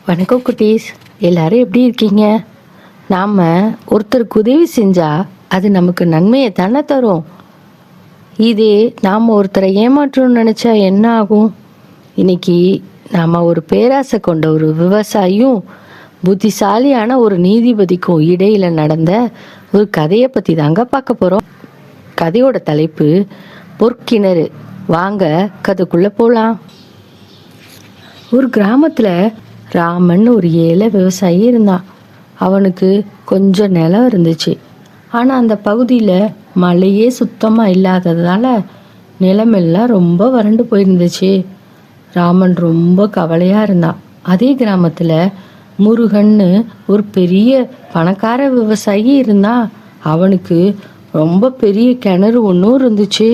வணக்கம் குட்டீஸ், எல்லாரும் எப்படி இருக்கீங்க? நாம் ஒருத்தருக்கு உதவி செஞ்சால் அது நமக்கு நன்மையை தானே தரும். இதே நாம் ஒருத்தரை ஏமாற்றணும்னு நினச்சா என்ன ஆகும்? இன்னைக்கு நாம் ஒரு பேராசை கொண்ட ஒரு விவசாயியும் புத்திசாலியான ஒரு நீதிபதிக்கும் இடையில் நடந்த ஒரு கதையை பற்றி தாங்க பார்க்க போகிறோம். கதையோட தலைப்பு பொற்கிணறு. வாங்க கதைக்குள்ளே போகலாம். ஒரு கிராமத்தில் ராமன் ஒரு ஏழை விவசாயி இருந்தான். அவனுக்கு கொஞ்சம் நிலம் இருந்துச்சு. ஆனால் அந்த பகுதியில் மழையே சுத்தமாக இல்லாததால் நிலமெல்லாம் ரொம்ப வறண்டு போயிருந்துச்சு. ராமன் ரொம்ப கவலையாக இருந்தான். அதே கிராமத்தில் முருகன்னு ஒரு பெரிய பணக்கார விவசாயி இருந்தான். அவனுக்கு ரொம்ப பெரிய கிணறு ஒன்றும் இருந்துச்சு.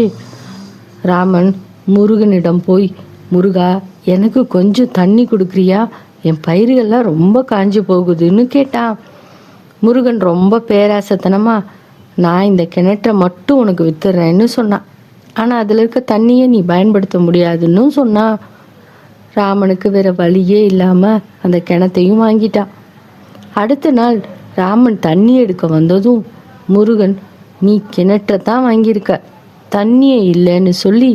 ராமன் முருகனிடம் போய், முருகா, எனக்கு கொஞ்சம் தண்ணி கொடுக்குறியா? என் பயிர்கள்லாம் ரொம்ப காஞ்சி போகுதுன்னு கேட்டான். முருகன் ரொம்ப பேராசத்தனமா, நான் இந்த கிணற்றை மட்டும் உனக்கு வித்துறேன்னு சொன்னான். ஆனால் அதில் இருக்க தண்ணியை நீ பயன்படுத்த முடியாதுன்னு சொன்னான். ராமனுக்கு வேற வழியே இல்லாமல் அந்த கிணத்தையும் வாங்கிட்டான். அடுத்த நாள் ராமன் தண்ணி எடுக்க வந்ததும் முருகன், நீ கிணற்றை தான் வாங்கியிருக்க, தண்ணியே இல்லைன்னு சொல்லி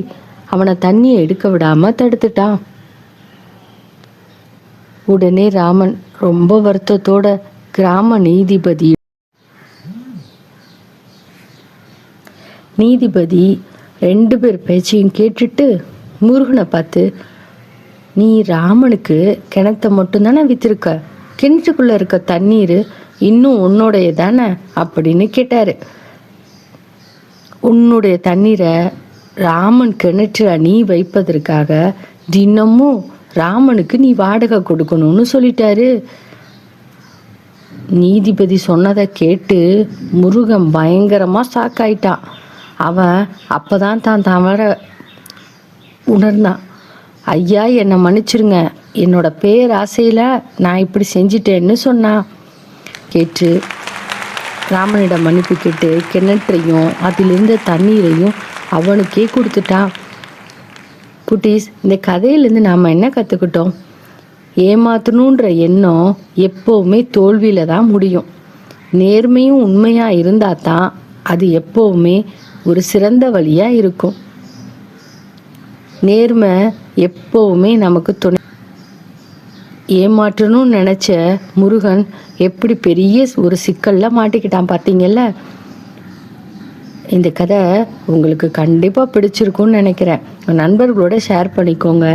அவனை தண்ணியை எடுக்க விடாமல் தடுத்துட்டான். உடனே ராமன் ரொம்ப வருத்தத்தோட கிராம நீதிபதி 2 பேர் பேச்சையும் கேட்டுட்டு முருகனை பார்த்து, நீ ராமனுக்கு கிணத்தை மட்டும்தானே வித்திருக்க, கிணற்றுக்குள்ள இருக்க தண்ணீர் இன்னும் உன்னுடைய தானே அப்படின்னு கேட்டாரு. உன்னுடைய தண்ணீரை ராமன் கிணற்றுல நீ வைப்பதற்காக தினமும் ராமனுக்கு நீ வாடகை கொடுக்கணும்னு சொல்லிட்டாரு. நீதிபதி சொன்னதை கேட்டு முருகன் பயங்கரமா ஷாக்காயிட்டான். அவன் அப்பதான் தான் தவற உணர்ந்தான். ஐயா, என்னை மன்னிச்சிருங்க, என்னோட பேராசையில நான் இப்படி செஞ்சிட்டேன்னு சொன்னான். கேட்டு ராமனிடம் மன்னிப்பு கேட்டு கிணற்றையும் அதிலிருந்த தண்ணீரையும் அவனுக்கே கொடுத்துட்டான். குட்டீஸ், இந்த கதையிலேருந்து நாம் என்ன கற்றுக்கிட்டோம்? ஏமாத்தணுன்ற எண்ணம் எப்போவுமே தோல்வியில் தான் முடியும். நேர்மையும் உண்மையாக இருந்தால் தான் அது எப்போவுமே ஒரு சிறந்த வழியாக இருக்கும். நேர்மை எப்போவுமே நமக்கு துணை. ஏமாற்றணும்னு நினச்ச முருகன் எப்படி பெரிய ஒரு சிக்கலில் மாட்டிக்கிட்டான் பார்த்தீங்கல்ல. இந்த கதை உங்களுக்கு கண்டிப்பாக பிடிச்சிருக்கும்னு நினைக்கிறேன். உங்கள் நண்பர்களோட ஷேர் பண்ணிக்கோங்க.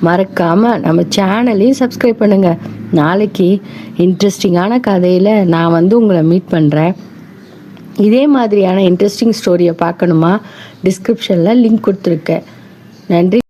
மறக்காமல் நம்ம சேனலையும் சப்ஸ்கிரைப் பண்ணுங்கள். நாளைக்கு இன்ட்ரெஸ்டிங்கான கதையில் நான் உங்களை மீட் பண்ணுறேன். இதே மாதிரியான இன்ட்ரெஸ்டிங் ஸ்டோரியை பார்க்கணுமா? டிஸ்கிரிப்ஷனில் லிங்க் கொடுத்துருக்கேன். நன்றி.